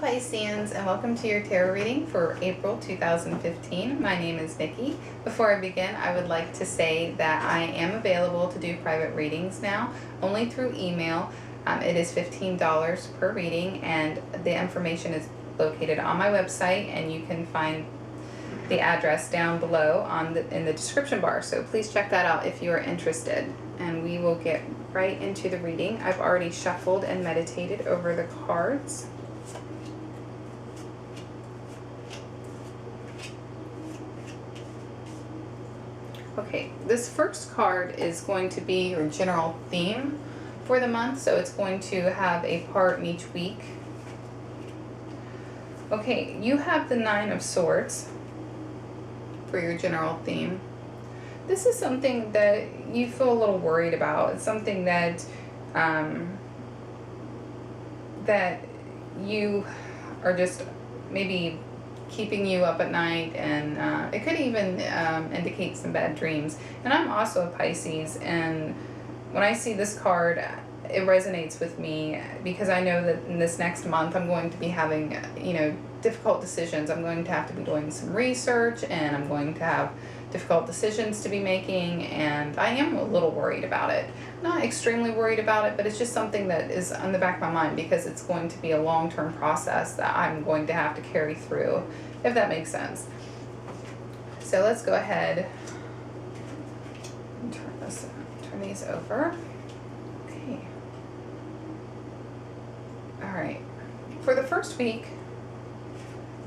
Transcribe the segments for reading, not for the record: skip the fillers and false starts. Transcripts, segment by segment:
Pisceans, and welcome to your tarot reading for April 2015. My name is Nikki. Before I begin, I would like to say that I am available to do private readings now, only through email. It is $15 per reading, and the information is located on my website, and you can find the address down below in the description bar. So please check that out if you are interested. And we will get right into the reading. I've already shuffled and meditated over the cards. Okay, this first card is going to be your general theme for the month, so it's going to have a part in each week. Okay, you have the Nine of Swords for your general theme. This is something that you feel a little worried about. It's something that that you are just maybe keeping you up at night, and it could even indicate some bad dreams. And I'm also a Pisces, and when I see this card, it resonates with me because I know that in this next month I'm going to be having, difficult decisions. I'm going to have to be doing some research, and I'm going to have difficult decisions to be making, and I am a little worried about it. Not extremely worried about it, but it's just something that is on the back of my mind because it's going to be a long-term process that I'm going to have to carry through, if that makes sense. So let's go ahead and turn these over. Okay. All right. For the first week,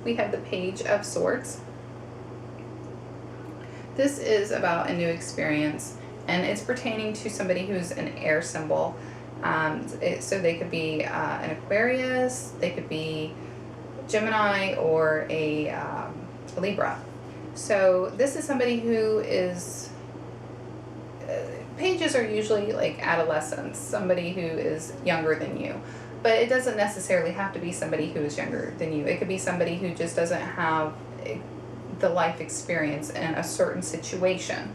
we have the Page of Swords. This is about a new experience, and it's pertaining to somebody who's an air symbol. So they could be an Aquarius, they could be Gemini, or a Libra. So this is somebody who is, pages are usually like adolescents, somebody who is younger than you. But it doesn't necessarily have to be somebody who is younger than you. It could be somebody who just doesn't have the life experience in a certain situation.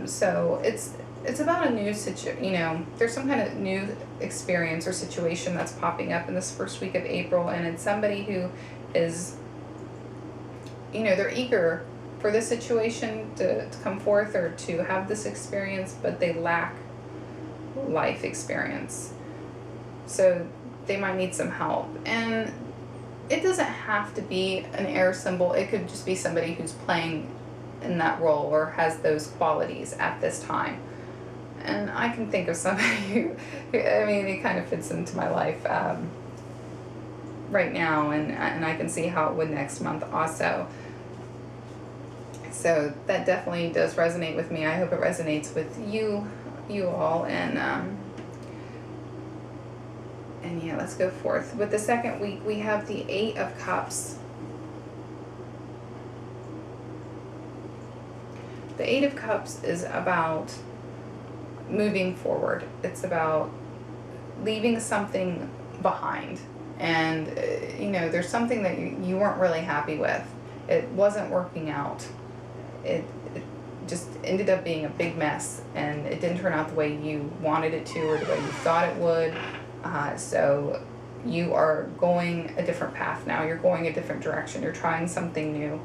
So it's about a new situation, there's some kind of new experience or situation that's popping up in this first week of April, and it's somebody who is, they're eager for this situation to come forth or to have this experience, but they lack life experience. So they might need some help. And it doesn't have to be an air symbol. It could just be somebody who's playing in that role or has those qualities at this time. And I can think of somebody who it kind of fits into my life right now, and I can see how it would next month also. So that definitely does resonate with me. I hope it resonates with you all, and yeah, let's go forth. With the second week, we have the Eight of Cups. The Eight of Cups is about moving forward. It's about leaving something behind. And, there's something that you weren't really happy with. It wasn't working out. It just ended up being a big mess, and it didn't turn out the way you wanted it to or the way you thought it would. So you are going a different path now. You're going a different direction. You're trying something new.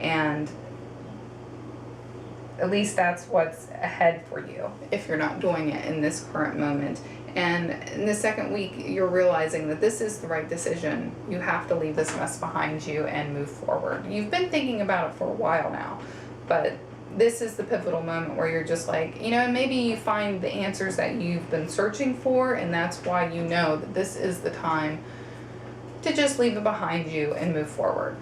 And at least that's what's ahead for you if you're not doing it in this current moment. And in the second week, you're realizing that this is the right decision. You have to leave this mess behind you and move forward. You've been thinking about it for a while now, but this is the pivotal moment where you're just like, maybe you find the answers that you've been searching for, and that's why you know that this is the time to just leave it behind you and move forward.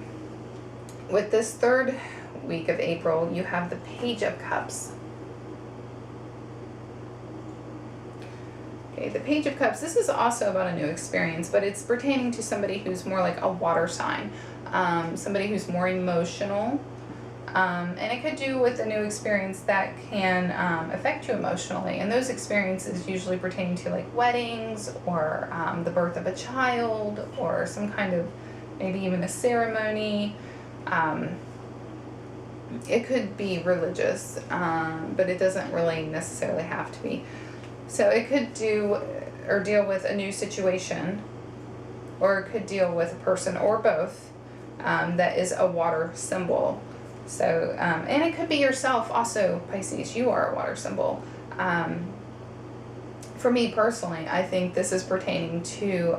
With this third week of April, you have the Page of Cups. Okay, the Page of Cups, this is also about a new experience, but it's pertaining to somebody who's more like a water sign, somebody who's more emotional. And it could do with a new experience that can affect you emotionally. And those experiences usually pertain to like weddings, or the birth of a child, or some kind of, maybe even a ceremony. It could be religious, but it doesn't really necessarily have to be. So it could do or deal with a new situation or it could deal with a person or both that is a water symbol. So, and it could be yourself also, Pisces. You are a water symbol. For me personally, I think this is pertaining to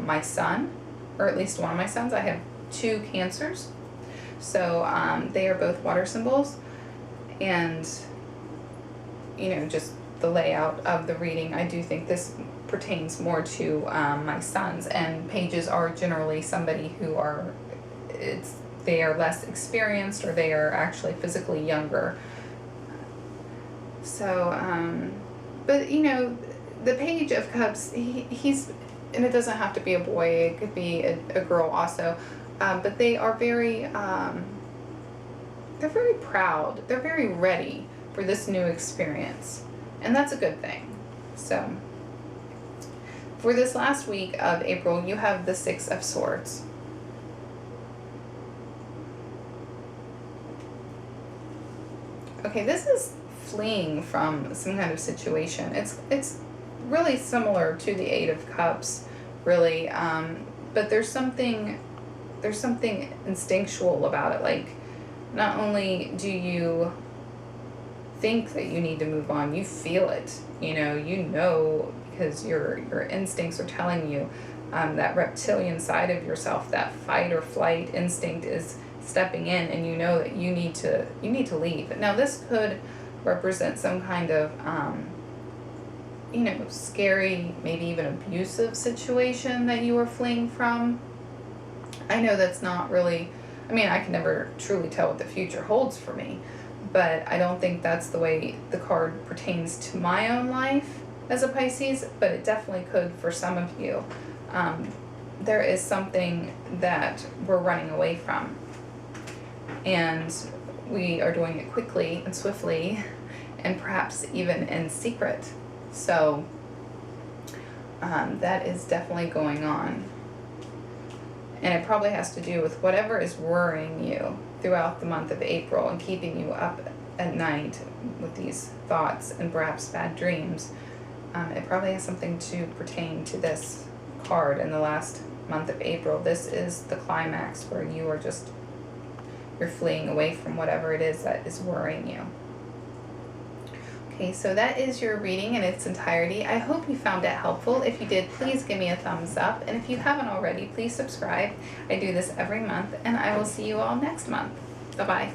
my son, or at least one of my sons. I have 2 Cancers. So they are both water symbols. And, you know, just the layout of the reading, I do think this pertains more to my sons. And pages are generally somebody who are, they are less experienced, or they are actually physically younger. So, but you know, the Page of Cups, he's, and it doesn't have to be a boy, it could be a girl also, but they are very, they're very proud, they're very ready for this new experience, and that's a good thing. So, for this last week of April, you have the 6 of Swords. Okay, this is fleeing from some kind of situation. It's really similar to the 8 of Cups, really, but there's something instinctual about it. Like, not only do you think that you need to move on, you feel it. You know, because your instincts are telling you, that reptilian side of yourself, that fight or flight instinct is stepping in, and you know that you need to leave. Now, this could represent some kind of you know, scary, maybe even abusive situation that you are fleeing from. I know that's not really, I mean, I can never truly tell what the future holds for me, but I don't think that's the way the card pertains to my own life as a Pisces, but it definitely could for some of you. There is something that we're running away from, and we are doing it quickly and swiftly, and perhaps even in secret. So that is definitely going on, and it probably has to do with whatever is worrying you throughout the month of April and keeping you up at night with these thoughts and perhaps bad dreams. It probably has something to pertain to this card in the last month of April. This is the climax where you're fleeing away from whatever it is that is worrying you. Okay, so that is your reading in its entirety. I hope you found it helpful. If you did, please give me a thumbs up. And if you haven't already, please subscribe. I do this every month, and I will see you all next month. Bye-bye.